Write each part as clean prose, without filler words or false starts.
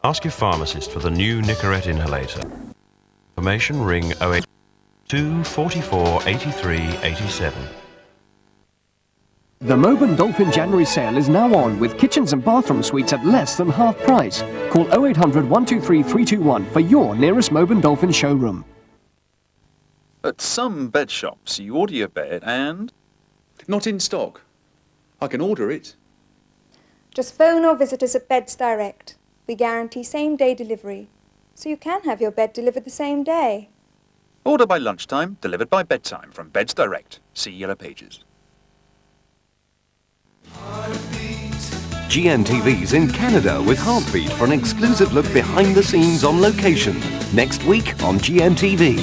Ask your pharmacist for the new Nicorette inhalator. Information ring 082 44 83 87. The Moban Dolphin January sale is now on with kitchens and bathroom suites at less than half price. Call 0800 123 321 for your nearest Moban Dolphin showroom. At some bed shops, you order your bed and... Not in stock. I can order it. Just phone or visit us at Beds Direct. We guarantee same-day delivery, so you can have your bed delivered the same day. Order by lunchtime, delivered by bedtime from Beds Direct. See Yellow Pages. GNTV's in Canada with Heartbeat for an exclusive look behind the scenes on location. Next week on GNTV.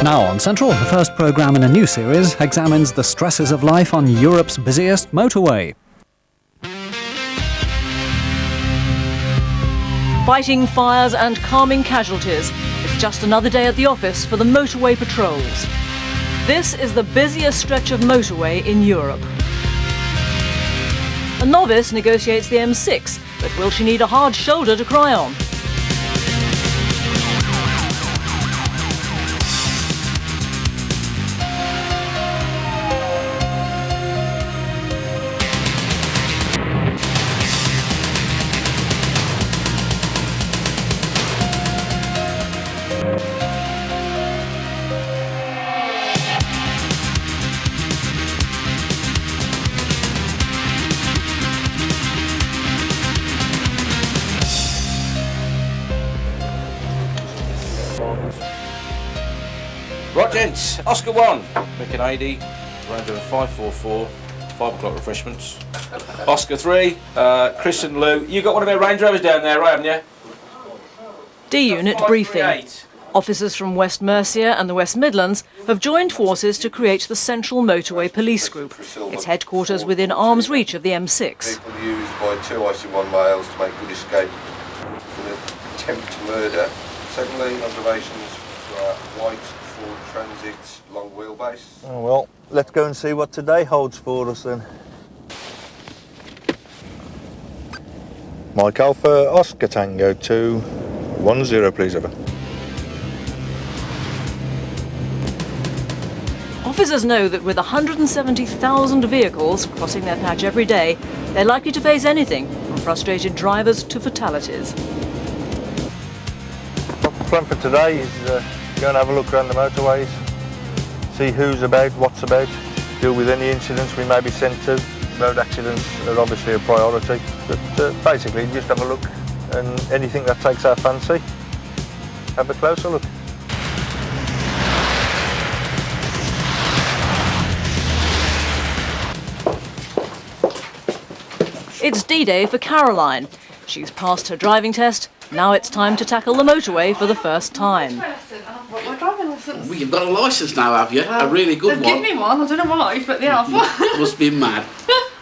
Now on Central, the first programme in a new series examines the stresses of life on Europe's busiest motorway. Fighting fires and calming casualties. It's just another day at the office for the motorway patrols. This is the busiest stretch of motorway in Europe. A novice negotiates the M6, but will she need a hard shoulder to cry on? Right, gents, Oscar 1, Mick 80, Range Rover 544, 5 o'clock refreshments. Oscar 3, Chris and Lou, you got one of their Range Rovers down there, right, haven't you? D-Unit briefing. Officers from West Mercia and the West Midlands have joined forces to create the Central Motorway Police Group. Its headquarters within arm's reach of the M6. People used by 2 IC1 males to make good escape for the attempt to murder. Secondly, observations for white Ford Transit long wheelbase. Oh, well, let's go and see what today holds for us then. Mike Alpha, Oscar Tango 210, please, over. Officers know that with 170,000 vehicles crossing their patch every day, they're likely to face anything from frustrated drivers to fatalities. The plan for today is go and have a look around the motorways, see who's about, what's about, deal with any incidents we may be sent to. Road accidents are obviously a priority, but basically just have a look and anything that takes our fancy, have a closer look. It's D-Day for Caroline. She's passed her driving test. Now it's time to tackle the motorway for the first time. Well, you've got a licence now, have you? A really good one. Give me one. I don't know why, but they have. Must be mad.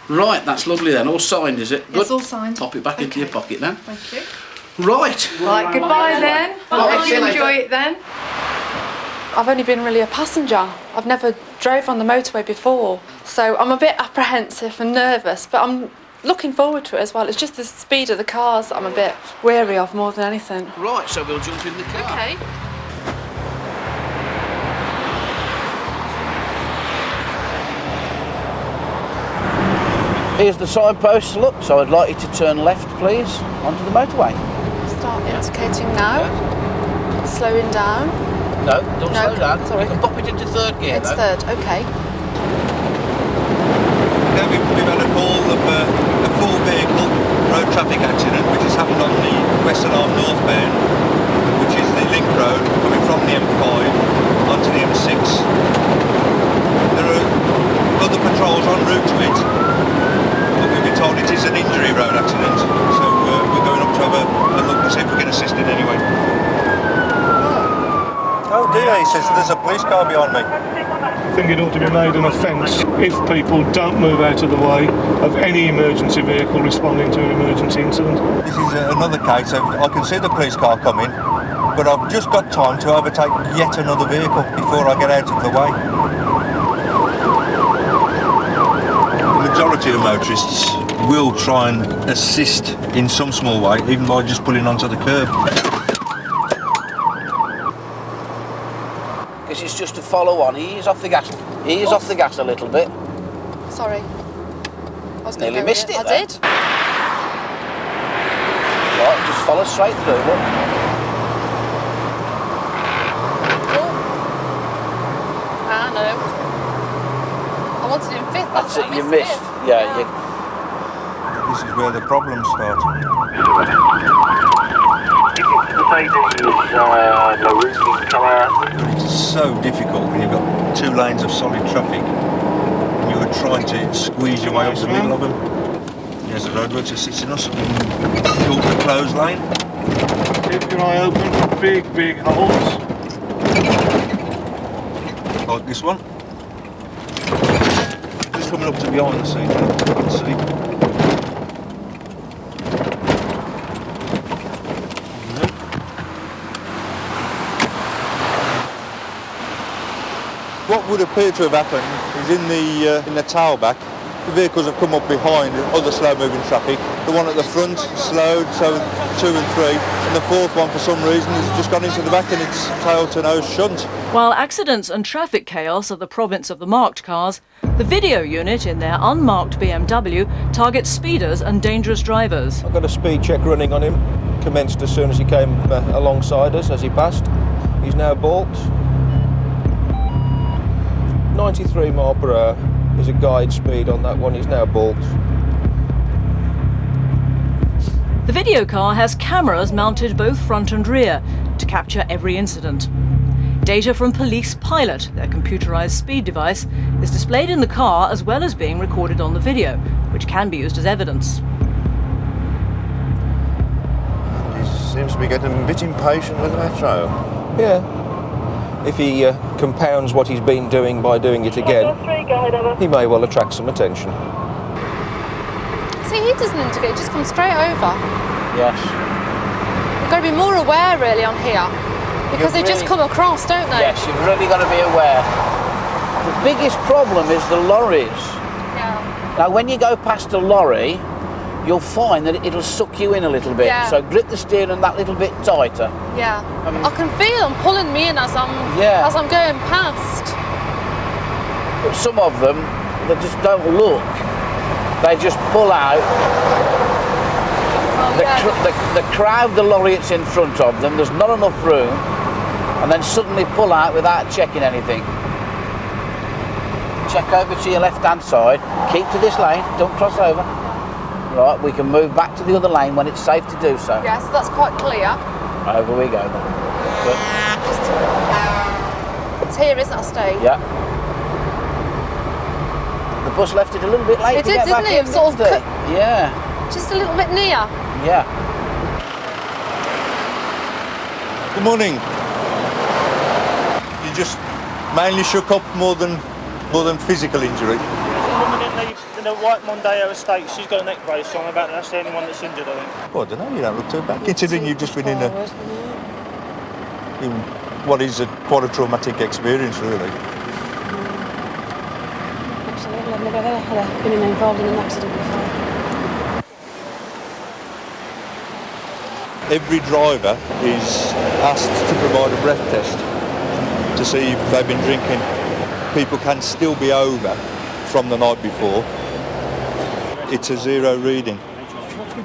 Right, that's lovely then. All signed, is it? Good. It's all signed. Pop it back into your pocket then. Thank you. Right. Right, goodbye then. I hope you enjoy it then. I've only been really a passenger. I've never drove on the motorway before, so I'm a bit apprehensive and nervous, but I'm looking forward to it as well. It's just the speed of the cars that I'm a bit wary of more than anything. Right, so we'll jump in the car. Okay. Here's the signpost, look, so I'd like you to turn left, please, onto the motorway. Start indicating now. Yeah. Slowing down. No, don't slow down. Sorry. You can pop it into third gear, It's though. third, okay. Now we've had a call of a full vehicle road traffic accident which has happened on the Western Arm northbound, which is the link road coming from the M5 onto the M6. There are other patrols en route to it, but we've been told it is an injury road accident, so we're going up to have a look and see if we can assist in any way. Oh dear, he says there's a police car behind me. I think it ought to be made an offence if people don't move out of the way of any emergency vehicle responding to an emergency incident. This is another case of I can see the police car coming, but I've just got time to overtake yet another vehicle before I get out of the way. The majority of motorists will try and assist in some small way, even by just pulling onto the curb. Because it's just to follow on. He is off the gas. He is off the gas a little bit. Sorry. I was Nearly missed it. I then. did. Right, just follow straight through. Look. Ah, no. I wanted him fifth. That's I it, you missed missed. fifth. Yeah, you. This is where the problems start. It's so difficult when you've got 2 lanes of solid traffic and you're trying to squeeze your way up the middle of them. There's a roadworks assisting us. Called the closed lane. Keep your eye open for big holes. Like this one. Just coming up to behind the seat. You can see. What would appear to have happened is in the tailback, the vehicles have come up behind other slow-moving traffic. The one at the front slowed, so 2 and 3, and the 4th one, for some reason, has just gone into the back and it's tail to nose shunt. While accidents and traffic chaos are the province of the marked cars, the video unit in their unmarked BMW targets speeders and dangerous drivers. I've got a speed check running on him. Commenced as soon as he came alongside us as he passed. He's now balked. 93 mile per hour is a guide speed on that one. He's now balked. The video car has cameras mounted both front and rear to capture every incident. Data from Police Pilot, their computerised speed device, is displayed in the car as well as being recorded on the video, which can be used as evidence. He seems to be getting a bit impatient with the metro. Yeah. If he compounds what he's been doing by doing it again, he may well attract some attention. See, he doesn't indicate, just come straight over. Yes. You've got to be more aware, really, on here. Because they just come across, don't they? Yes, you've really got to be aware. The biggest problem is the lorries. Yeah. Now, when you go past a lorry, you'll find that it'll suck you in a little bit. Yeah. So grip the steering that little bit tighter. Yeah. I can feel them pulling me in as I'm going past. But some of them, they just don't look. They just pull out. They crowd the lorry that's in front of them. There's not enough room, and then suddenly pull out without checking anything. Check over to your left-hand side. Keep to this lane. Don't cross over. Right, we can move back to the other lane when it's safe to do so. Yeah, so that's quite clear. Over we go then. Good. It's here, isn't it, Steve? Yeah. The bus left it a little bit late It to did, get back didn't in, it? Sort of didn't it? Yeah. Just a little bit near. Yeah. Good morning. You just mainly shook up more than physical injury. There's a woman in the White Mondeo estate, she's got a neck brace on. About that's the only one that's injured, I think. Well, I don't know, you don't look too bad, considering you've just been in what is quite a traumatic experience, really. Absolutely, I've never ever been involved in an accident before. Every driver is asked to provide a breath test to see if they've been drinking. People can still be over from the night before. It's a 0 reading.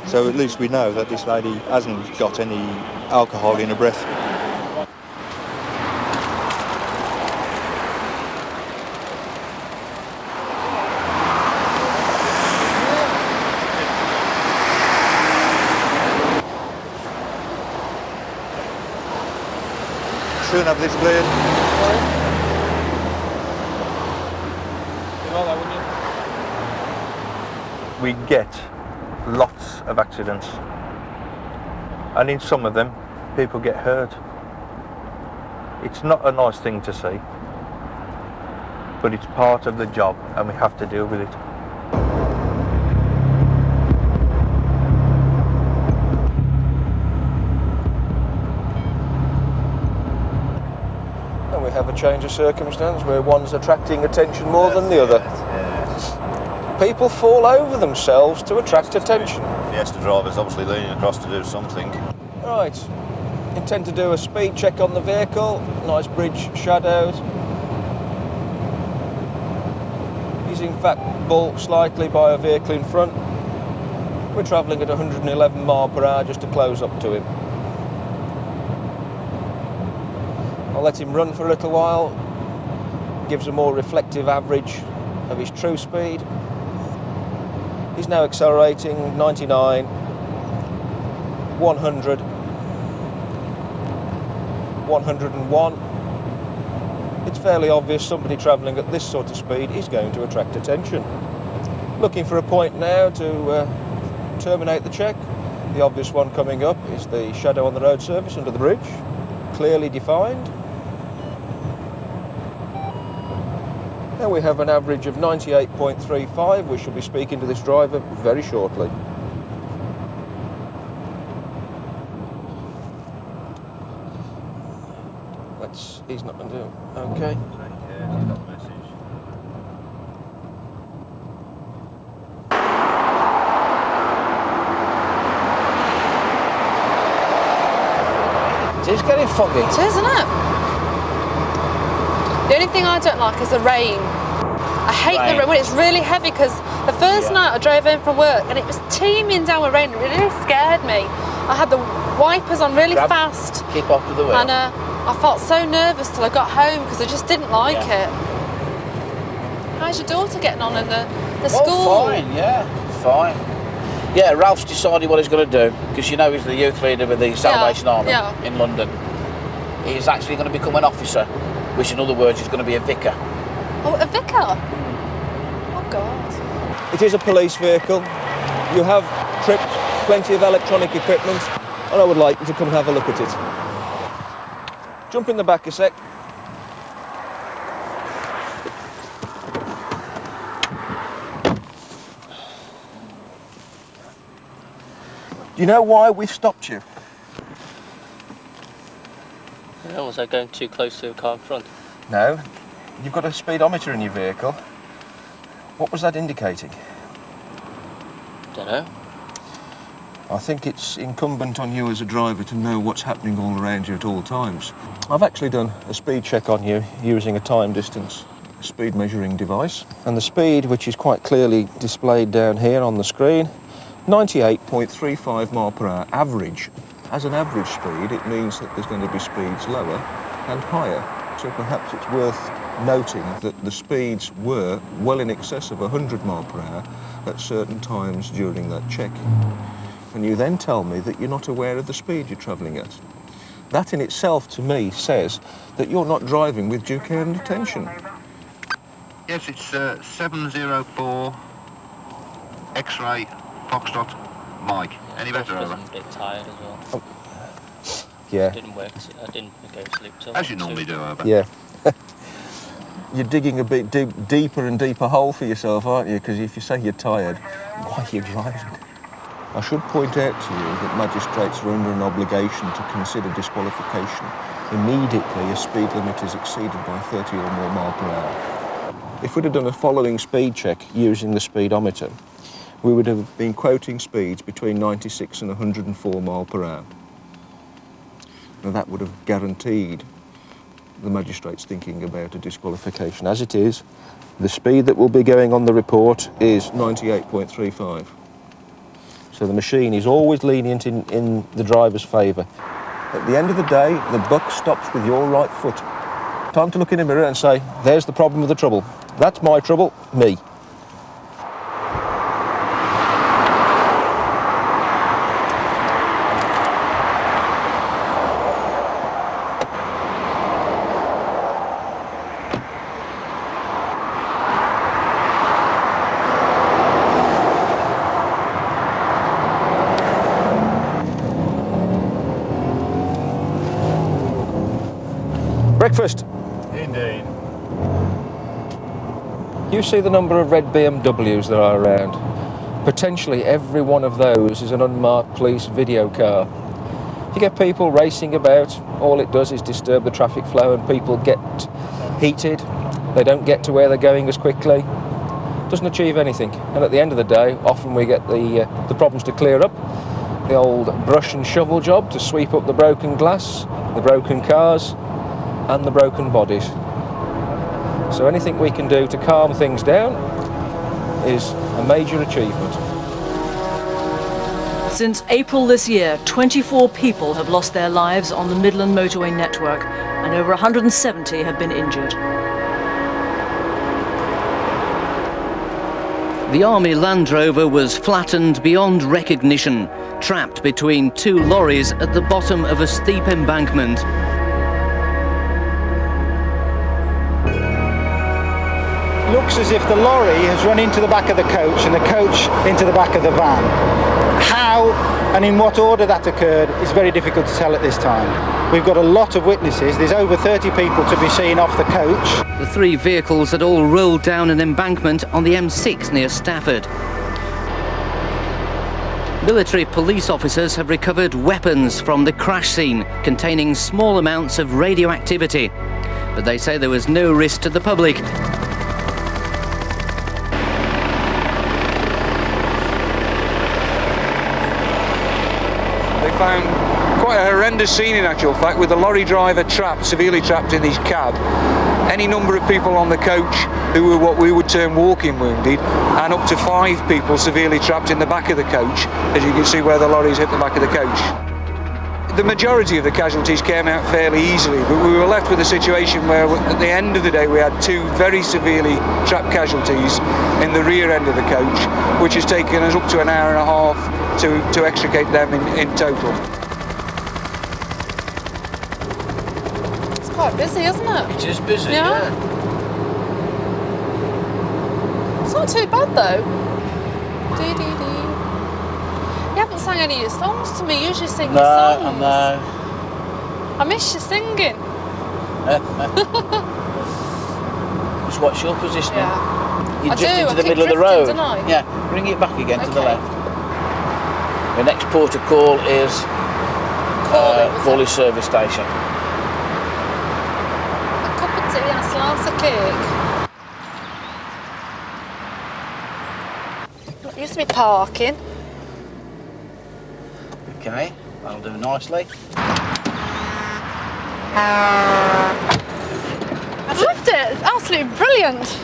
So at least we know that this lady hasn't got any alcohol in her breath. Soon have this cleared. We get lots of accidents, and in some of them people get hurt. It's not a nice thing to see, but it's part of the job and we have to deal with it. And we have a change of circumstance where one's attracting attention more than the other. People fall over themselves to attract attention. Fiesta driver's obviously leaning across to do something. Right, intend to do a speed check on the vehicle. Nice bridge shadowed. He's in fact bulked slightly by a vehicle in front. We're travelling at 111 mile per hour just to close up to him. I'll let him run for a little while. Gives a more reflective average of his true speed. He's now accelerating 99, 100, 101. It's fairly obvious somebody travelling at this sort of speed is going to attract attention. Looking for a point now to terminate the check. The obvious one coming up is the shadow on the road surface under the bridge, clearly defined. Now we have an average of 98.35. We shall be speaking to this driver very shortly. He's not going to do it. Okay. It is getting foggy. It is, isn't it? The only thing I don't like is the rain. I hate the rain when it's really heavy, because the first night I drove home from work and it was teeming down with rain. It really scared me. I had the wipers on really fast. Keep off with the wheel. And I felt so nervous till I got home because I just didn't like it. How's your daughter getting on in the school? Oh, fine, yeah, fine. Yeah, Ralph's decided what he's going to do, because you know he's the youth leader with the Salvation Army in London. He's actually going to become an officer, which in other words is going to be a vicar. Oh, a vicar? Oh, God. It is a police vehicle. You have tripped plenty of electronic equipment, and I would like you to come and have a look at it. Jump in the back a sec. Do you know why we've stopped you? No, was I going too close to the car in front? No. You've got a speedometer in your vehicle. What was that indicating? Don't know. I think it's incumbent on you as a driver to know what's happening all around you at all times. I've actually done a speed check on you using a time distance speed measuring device, and the speed, which is quite clearly displayed down here on the screen, 98.35 mile per hour average. As an average speed, it means that there's going to be speeds lower and higher. So perhaps it's worth noting that the speeds were well in excess of 100 mile per hour at certain times during that check. And you then tell me that you're not aware of the speed you're travelling at. That in itself, to me, says that you're not driving with due care and attention. Yes, it's 704 X-ray Foxtrot Mike. Any better, over? I'm a bit tired as well. Oh. Yeah. Didn't work. I didn't go to sleep till. As you normally do, over. Yeah. You're digging a bit deeper and deeper hole for yourself, aren't you? Because if you say you're tired, why are you driving? I should point out to you that magistrates are under an obligation to consider disqualification immediately a speed limit is exceeded by 30 or more mile per hour. If we'd have done a following speed check using the speedometer, we would have been quoting speeds between 96 and 104 mile per hour. Now that would have guaranteed the magistrates thinking about a disqualification. As it is, the speed that will be going on the report is 98.35. So the machine is always lenient in the driver's favour. At the end of the day, the buck stops with your right foot. Time to look in the mirror and say, there's the problem with the trouble. That's my trouble, me. Breakfast. Indeed. You see the number of red BMWs there are around. Potentially every one of those is an unmarked police video car. If you get people racing about, all it does is disturb the traffic flow and people get heated. They don't get to where they're going as quickly. doesn't achieve anything. And at the end of the day, often we get the problems to clear up. The old brush and shovel job to sweep up the broken glass, the broken cars, and the broken bodies. So anything we can do to calm things down is a major achievement. Since April this year, 24 people have lost their lives on the Midland Motorway network, and over 170 have been injured. The Army Land Rover was flattened beyond recognition, trapped between two lorries at the bottom of a steep embankment. Looks as if the lorry has run into the back of the coach and the coach into the back of the van. How and in what order that occurred is very difficult to tell at this time. We've got a lot of witnesses. There's over 30 people to be seen off the coach. The three vehicles had all rolled down an embankment on the M6 near Stafford. Military police officers have recovered weapons from the crash scene containing small amounts of radioactivity, but they say there was no risk to the public. They found quite a horrendous scene in actual fact, with the lorry driver trapped, severely trapped in his cab. Any number of people on the coach who were what we would term walking wounded, and up to 5 people severely trapped in the back of the coach, as you can see where the lorries hit the back of the coach. The majority of the casualties came out fairly easily, but we were left with a situation where at the end of the day we had 2 very severely trapped casualties in the rear end of the coach, which has taken us up to an hour and a half to extricate them in total. It's quite busy, isn't it? It is busy, yeah. It's not too bad though. Dee dee dee. You haven't sang any of your songs to me. You usually sing your songs. No. I miss you singing. Just watch your position. Yeah. You're I just do. into I the keep middle of the drifting, road. don't I? Yeah, bring it back again to the left. The next port of call is Crawley service station. A cup of tea and a slice of cake. Not used to be parking. Okay, that'll do nicely. I've loved it. It's absolutely brilliant.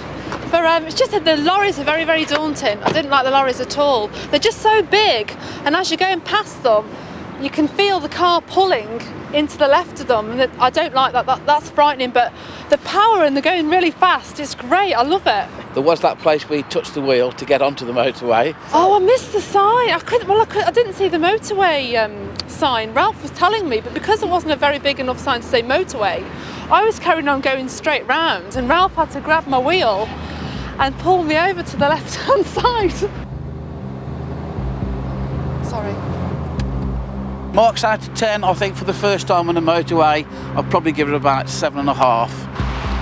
But it's just that the lorries are very, very daunting. I didn't like the lorries at all. They're just so big, and as you're going past them, you can feel the car pulling into the left of them, and I don't like that. That's frightening, but the power and they're going really fast. It's great. I love it. There was that place where you touched the wheel to get onto the motorway. Oh, I missed the sign. I didn't see the motorway sign. Ralph was telling me, but because it wasn't a very big enough sign to say motorway, I was carrying on going straight round, and Ralph had to grab my wheel and pull me over to the left-hand side. Sorry. Marks out of 10, I think, for the first time on the motorway, I'd probably give it about 7.5.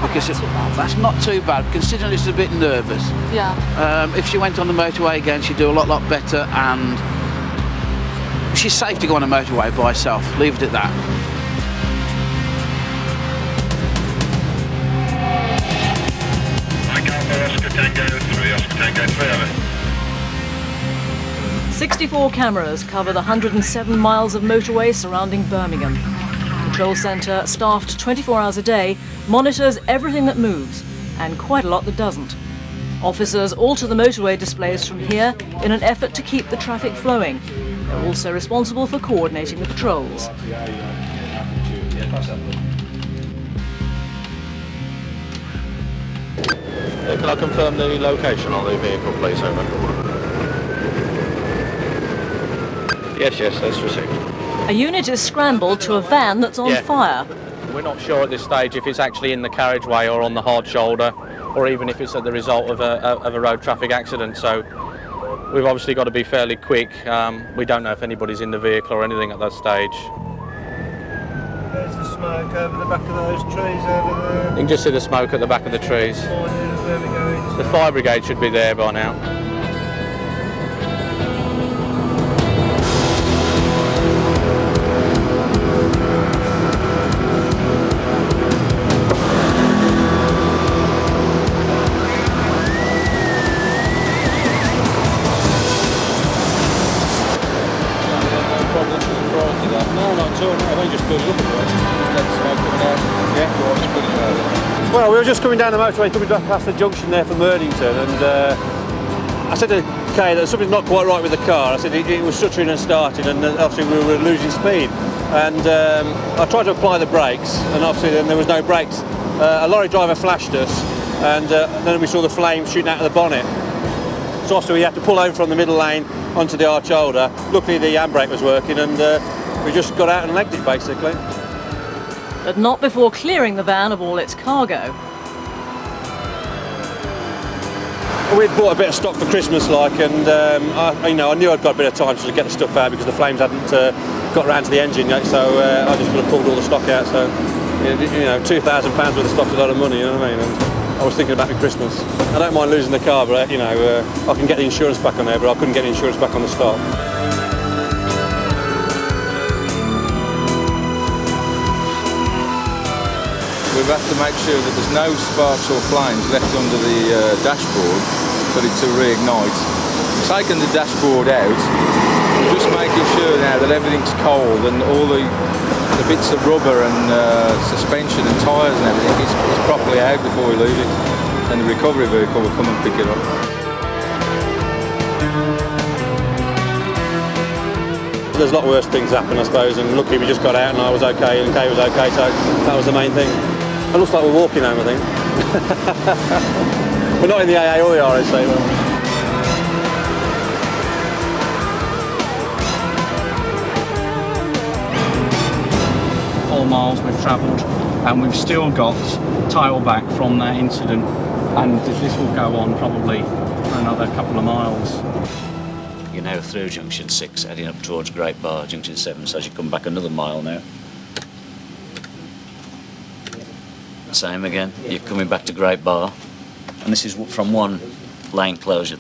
Because that's not too bad, considering it's a bit nervous. Yeah. If she went on the motorway again, she'd do a lot better, and she's safe to go on a motorway by herself. Leave it at that. Oscar Tango 3, Oscar Tango 3, over. 64 cameras cover the 107 miles of motorway surrounding Birmingham. The Control Centre, staffed 24 hours a day, monitors everything that moves, and quite a lot that doesn't. Officers alter the motorway displays from here in an effort to keep the traffic flowing. They're also responsible for coordinating the patrols. Can I confirm the location on the vehicle, please, over? Yes, that's received. A unit is scrambled to a van that's on fire. We're not sure at this stage if it's actually in the carriageway or on the hard shoulder, or even if it's as the result of a road traffic accident. So we've obviously got to be fairly quick. We don't know if anybody's in the vehicle or anything at that stage. There's the smoke over the back of those trees over there. You can just see the smoke at the back of the trees. The fire brigade should be there by now. at all. No, they just filled it up a bit. Just let the smoke coming out. Yeah, well, just put it out. Well, we were just coming down the motorway, coming back past the junction there from Merdington, and I said to Kay that something's not quite right with the car. I said it was stuttering and starting, and obviously we were losing speed. And I tried to apply the brakes, and obviously then there was no brakes. A lorry driver flashed us, and then we saw the flames shooting out of the bonnet. So obviously we had to pull over from the middle lane onto the arch shoulder. Luckily the handbrake was working, and we just got out and legged it basically. But not before clearing the van of all its cargo. We'd bought a bit of stock for Christmas, and I knew I'd got a bit of time to get the stuff out because the flames hadn't got round to the engine yet. So I just sort of pulled all the stock out. So £2,000 worth of stock's a lot of money. You know what I mean? And I was thinking about my Christmas. I don't mind losing the car, but I can get the insurance back on there, but I couldn't get the insurance back on the stock. We've had to make sure that there's no sparks or flames left under the dashboard for it to reignite. We've taken the dashboard out, we're just making sure now that everything's cold and all the bits of rubber and suspension and tyres and everything is properly out before we leave it. And the recovery vehicle will come and pick it up. There's a lot worse things happen, I suppose, and luckily we just got out and I was okay and Kay was okay, so that was the main thing. It looks like we're walking home, I think. We're not in the AA or the RSA, are we? 4 miles we've travelled, and we've still got tailback from that incident, and this will go on probably for another couple of miles. You're now through junction 6, heading up towards Great Bar, junction 7, so as you come back another mile now. Same again, you're coming back to Great Bar, and this is from one lane closure.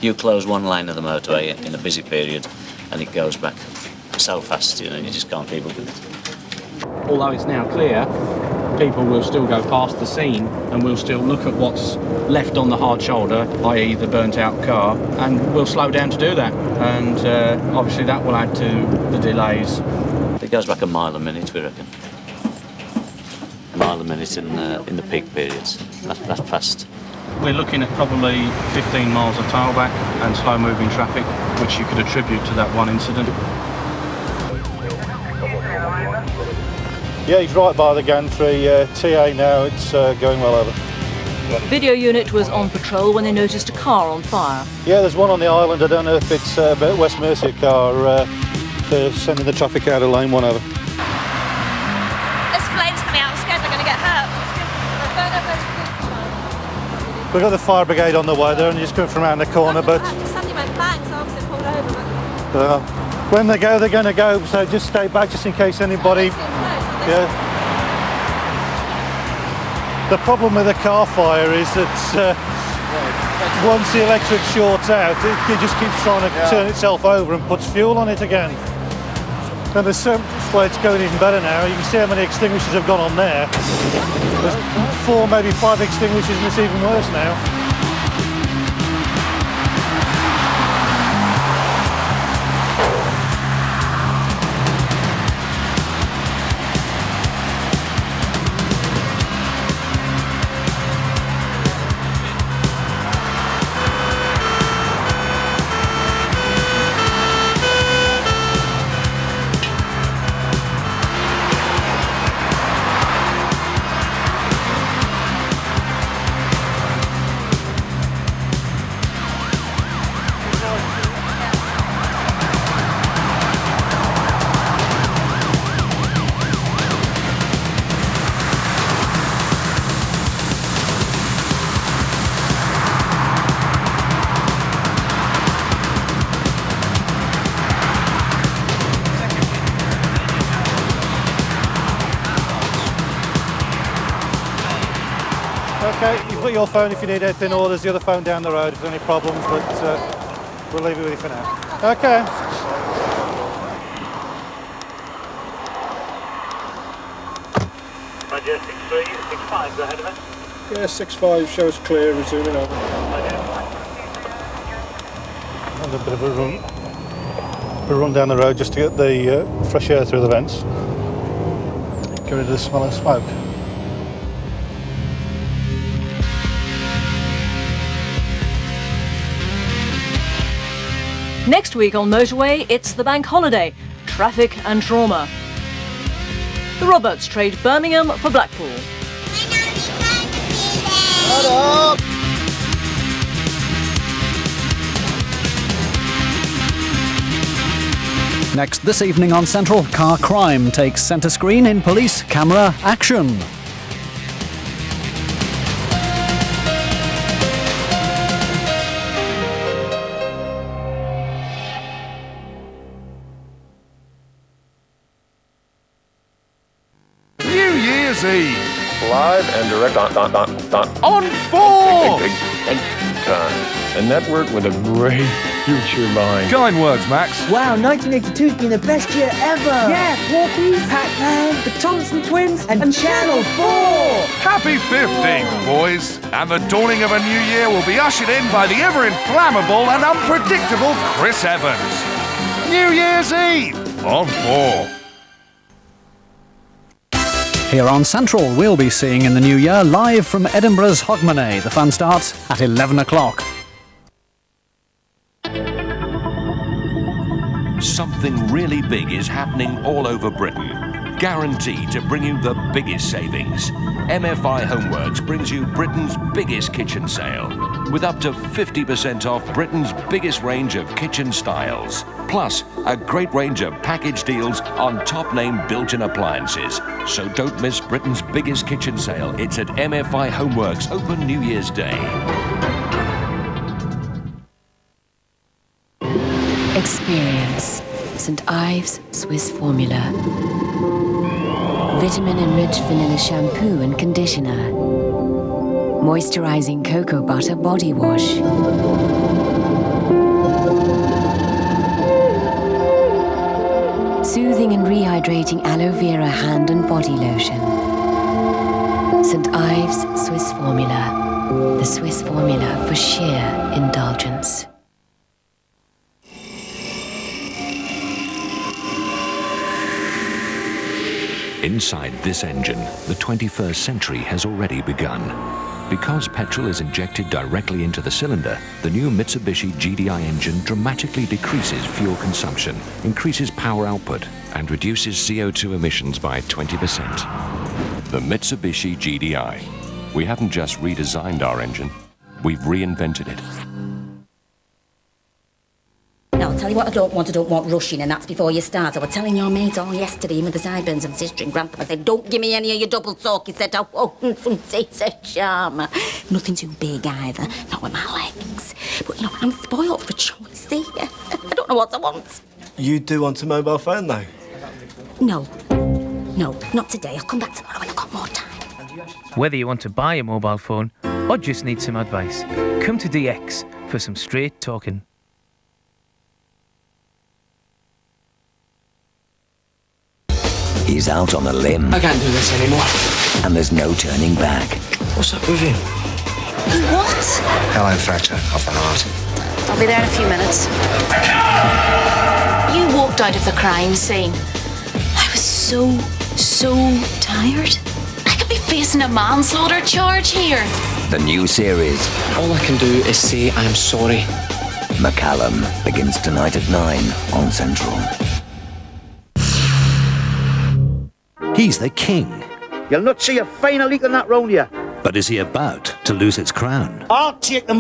You close one lane of the motorway in a busy period, and it goes back so fast, you just can't keep up with it. Although it's now clear, people will still go past the scene and we'll still look at what's left on the hard shoulder, i.e. the burnt out car, and we'll slow down to do that, and obviously that will add to the delays. It goes back a mile a minute, we reckon. A mile a minute in the peak periods. That's fast. We're looking at probably 15 miles of tailback and slow moving traffic, which you could attribute to that one incident. Yeah, he's right by the gantry. TA now, it's going well over. Video unit was on patrol when they noticed a car on fire. Yeah, there's one on the island. I don't know if it's a West Mercia car. They're sending the traffic out of lane 1 over. There's flames coming out. I'm scared they're going to get hurt. We've got the fire brigade on the way. They're only just coming from around the corner, but Somebody went bang, so obviously pulled over. when they go, they're going to go. So just stay back, just in case anybody. Yeah. The problem with a car fire is that once the electric shorts out, it just keeps trying to turn itself over and puts fuel on it again. And there's well, it's going even better now. You can see how many extinguishers have gone on there. There's 4, maybe 5 extinguishers, and it's even worse now. Okay, you've got your phone if you need anything, or there's the other phone down the road if there's any problems, but we'll leave it with you for now. Okay. Roger, 63, 65, go ahead of it. Yeah, 65 shows clear, resuming over. And a bit of a run. a run down the road just to get the fresh air through the vents. Get rid of the smell of smoke. Next week on Motorway, it's the bank holiday, traffic and trauma. The Roberts trade Birmingham for Blackpool. Next this evening on Central, car crime takes centre screen in police camera action. New Year's Eve. Live and direct on 4! A network with a great future mind. Kind words, Max. Wow, 1982's been the best year ever. Yeah, Porky's, Pac-Man, the Thompson Twins, and Channel 4. Happy 15th, boys. And the dawning of a new year will be ushered in by the ever-inflammable and unpredictable Chris Evans. New Year's Eve on 4. Here on Central, we'll be seeing in the new year live from Edinburgh's Hogmanay. The fun starts at 11 o'clock. Something really big is happening all over Britain. Guaranteed to bring you the biggest savings. MFI Homeworks brings you Britain's biggest kitchen sale, with up to 50% off Britain's biggest range of kitchen styles. Plus, a great range of package deals on top-name built-in appliances. So don't miss Britain's biggest kitchen sale. It's at MFI Homeworks, open New Year's Day. Experience St. Ives Swiss Formula. Vitamin-enriched vanilla shampoo and conditioner. Moisturizing cocoa butter body wash. Soothing and rehydrating aloe vera hand and body lotion. St. Ives Swiss Formula. The Swiss formula for sheer indulgence. Inside this engine, the 21st century has already begun. Because petrol is injected directly into the cylinder, the new Mitsubishi GDI engine dramatically decreases fuel consumption, increases power output, and reduces CO2 emissions by 20%. The Mitsubishi GDI. We haven't just redesigned our engine, we've reinvented it. Now, I'll tell you what I don't want rushing, and that's before you start. I was telling your mate all yesterday with the sideburns of sister and grandpa. I said, don't give me any of your double talk. He said, I won't, it's a charm. Nothing too big either, not with my legs. But, you know, I'm spoiled for choice, see? I don't know what I want. You do want a mobile phone, though? No, not today. I'll come back tomorrow when I've got more time. Whether you want to buy a mobile phone or just need some advice, come to DX for some straight talking. He's out on a limb. I can't do this anymore. And there's no turning back. What's up with him? What? Hello, Fracture. Off and hard. I'll be there in a few minutes. You walked out of the crime scene. I was so tired. I could be facing a manslaughter charge here. The new series. All I can do is say I'm sorry. McCallum begins tonight at 9 on Central. He's the king. You'll not see a finer leak than that round here. But is he about to lose its crown? I'll take the